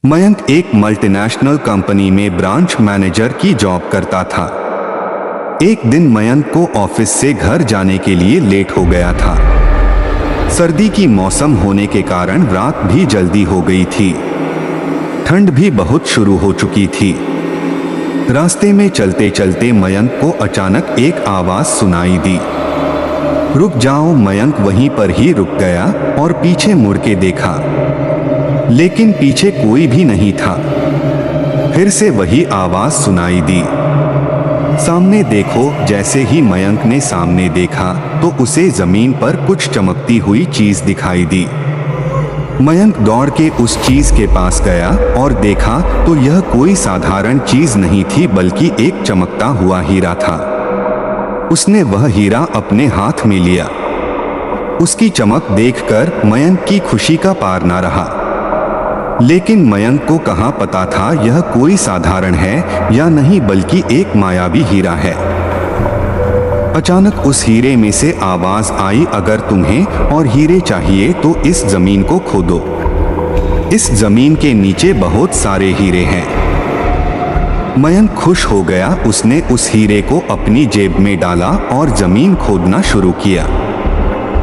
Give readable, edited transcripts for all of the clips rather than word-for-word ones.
मयंक एक multinational company में branch manager की जॉब करता था। एक दिन मयंक को ऑफिस से घर जाने के लिए लेट हो गया था। सर्दी की मौसम होने के कारण रात भी जल्दी हो गई थी। ठंड भी बहुत शुरू हो चुकी थी। रास्ते में चलते चलते मयंक को अचानक एक आवाज सुनाई दी। रुक जाओ। मयंक वहीं पर ही रुक गया और पीछे मुड़ के देखा, लेकिन पीछे कोई भी नहीं था। फिर से वही आवाज सुनाई दी, सामने देखो। जैसे ही मयंक ने सामने देखा तो उसे जमीन पर कुछ चमकती हुई चीज दिखाई दी। मयंक दौड़ के उस चीज के पास गया और देखा तो यह कोई साधारण चीज नहीं थी, बल्कि एक चमकता हुआ हीरा था। उसने वह हीरा अपने हाथ में लिया। उसकी चमक देखकर मयंक की खुशी का पार ना रहा। लेकिन मयंक को कहाँ पता था यह कोई साधारण है या नहीं, बल्कि एक मायावी हीरा है। अचानक उस हीरे में से आवाज आई, अगर तुम्हें और हीरे चाहिए तो इस जमीन को खोदो। इस जमीन के नीचे बहुत सारे हीरे हैं। मयंक खुश हो गया। उसने उस हीरे को अपनी जेब में डाला और जमीन खोदना शुरू किया।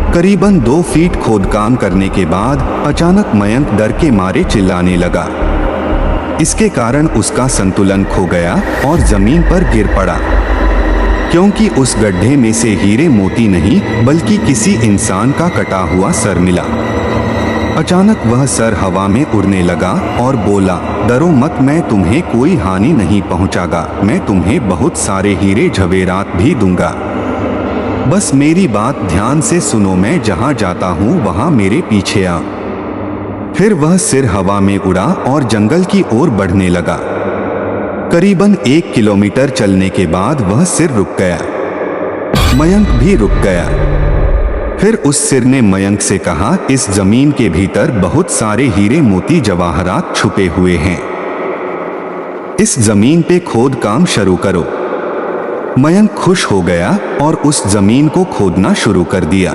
करीबन 2 फीट खोदकाम करने के बाद अचानक मयंक डर के मारे चिल्लाने लगा। इसके कारण उसका संतुलन खो गया और जमीन पर गिर पड़ा, क्योंकि उस गड्ढे में से हीरे मोती नहीं बल्कि किसी इंसान का कटा हुआ सर मिला। अचानक वह सर हवा में उड़ने लगा और बोला, डरो मत, मैं तुम्हें कोई हानि नहीं पहुंचागा। मैं तुम्हें बहुत सारे हीरे जवेरात भी दूंगा। बस मेरी बात ध्यान से सुनो। मैं जहां जाता हूं वहां मेरे पीछे आ। फिर वह सिर हवा में उड़ा और जंगल की ओर बढ़ने लगा। करीबन 1 किलोमीटर चलने के बाद वह सिर रुक गया। मयंक भी रुक गया। फिर उस सिर ने मयंक से कहा, इस जमीन के भीतर बहुत सारे हीरे मोती जवाहरात छुपे हुए हैं। इस जमीन पे खोद काम शुरू करो। मयंक खुश हो गया और उस जमीन को खोदना शुरू कर दिया।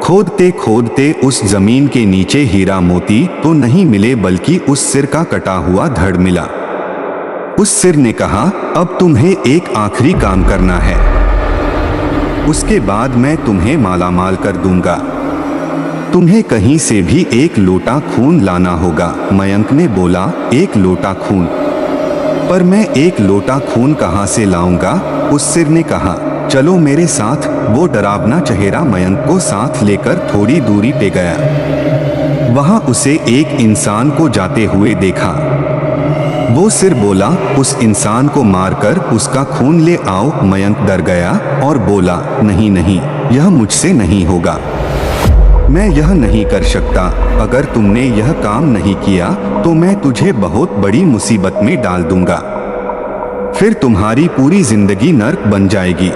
खोदते खोदते उस जमीन के नीचे हीरा मोती तो नहीं मिले, बल्कि उस सिर का कटा हुआ धड़ मिला। उस सिर ने कहा, अब तुम्हें एक आखिरी काम करना है, उसके बाद मैं तुम्हें मालामाल कर दूंगा। तुम्हें कहीं से भी 1 लोटा खून लाना होगा। मयंक ने बोला, 1 लोटा खून? पर मैं 1 लोटा खून कहाँ से लाऊंगा? उस सिर ने कहा, चलो मेरे साथ। वो डरावना चेहरा मयंक को साथ लेकर थोड़ी दूरी पे गया। वहां उसे एक इंसान को जाते हुए देखा। वो सिर बोला, उस इंसान को मारकर उसका खून ले आओ। मयंक डर गया और बोला, नहीं नहीं, यह मुझसे नहीं होगा। मैं यह नहीं कर सकता। अगर तुमने यह काम नहीं किया तो मैं तुझे बहुत बड़ी मुसीबत में डाल दूंगा। फिर तुम्हारी पूरी जिंदगी नर्क बन जाएगी।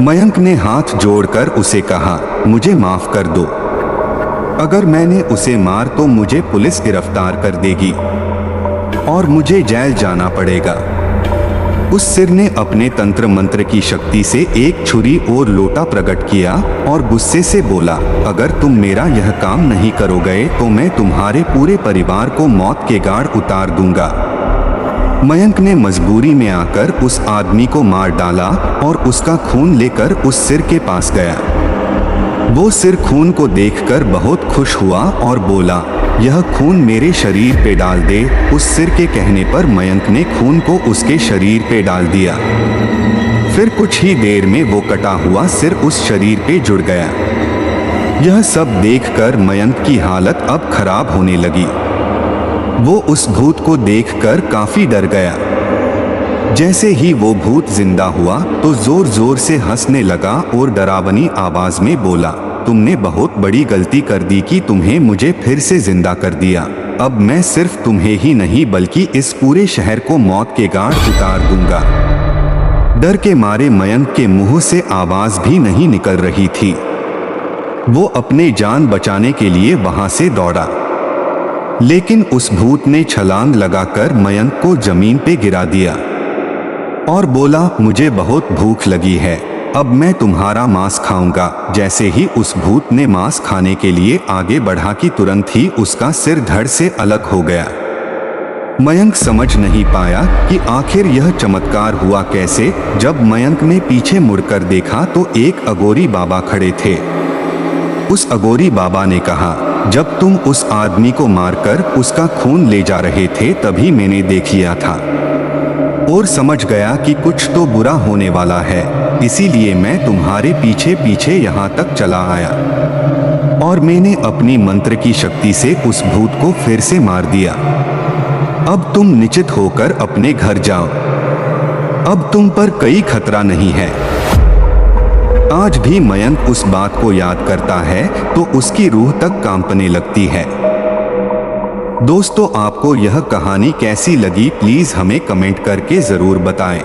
मयंक ने हाथ जोड़कर उसे कहा, मुझे माफ कर दो। अगर मैंने उसे मार तो मुझे पुलिस गिरफ्तार कर देगी और मुझे जेल जाना पड़ेगा। उस सिर ने अपने तंत्र मंत्र की शक्ति से एक छुरी और लोटा प्रकट किया और गुस्से से बोला, अगर तुम मेरा यह काम नहीं करोगे तो मैं तुम्हारे पूरे परिवार को मौत के गाढ़ उतार दूंगा। मयंक ने मजबूरी में आकर उस आदमी को मार डाला और उसका खून लेकर उस सिर के पास गया। वो सिर खून को देखकर बहुत खुश हुआ और बोला, यह खून मेरे शरीर पे डाल दे। उस सिर के कहने पर मयंक ने खून को उसके शरीर पे डाल दिया। फिर कुछ ही देर में वो कटा हुआ सिर उस शरीर पे जुड़ गया। यह सब देखकर मयंक की हालत अब खराब होने लगी। वो उस भूत को देखकर काफी डर गया। जैसे ही वो भूत जिंदा हुआ तो जोर जोर से हंसने लगा और डरावनी आवाज में बोला, तुमने बहुत बड़ी गलती कर दी कि तुम्हें मुझे फिर से जिंदा कर दिया। अब मैं सिर्फ तुम्हें ही नहीं बल्कि इस पूरे शहर को मौत के गाढ़ उतार दूंगा। डर के मारे मयंक के मुंह से आवाज भी नहीं निकल रही थी। वो अपने जान बचाने के लिए वहां से दौड़ा, लेकिन उस भूत ने छलांग लगाकर मयंक को जमीन पे गिरा दिया और बोला, मुझे बहुत भूख लगी है, अब मैं तुम्हारा मांस खाऊंगा। जैसे ही उस भूत ने मांस खाने के लिए आगे बढ़ा कि तुरंत ही उसका सिर धड़ से अलग हो गया। मयंक समझ नहीं पाया कि आखिर यह चमत्कार हुआ कैसे। जब मयंक ने पीछे मुड़कर देखा तो एक अघोरी बाबा खड़े थे। उस अघोरी बाबा ने कहा, जब तुम उस आदमी को मारकर उसका खून ले जा रहे थे तभी मैंने देख लिया था और समझ गया कि कुछ तो बुरा होने वाला है, इसीलिए मैं तुम्हारे पीछे पीछे यहाँ तक चला आया और मैंने अपनी मंत्र की शक्ति से उस भूत को फिर से मार दिया। अब तुम निश्चित होकर अपने घर जाओ, अब तुम पर कोई खतरा नहीं है। आज भी मयंक उस बात को याद करता है तो उसकी रूह तक कांपने लगती है। दोस्तों, आपको यह कहानी कैसी लगी प्लीज हमें कमेंट करके जरूर बताएं।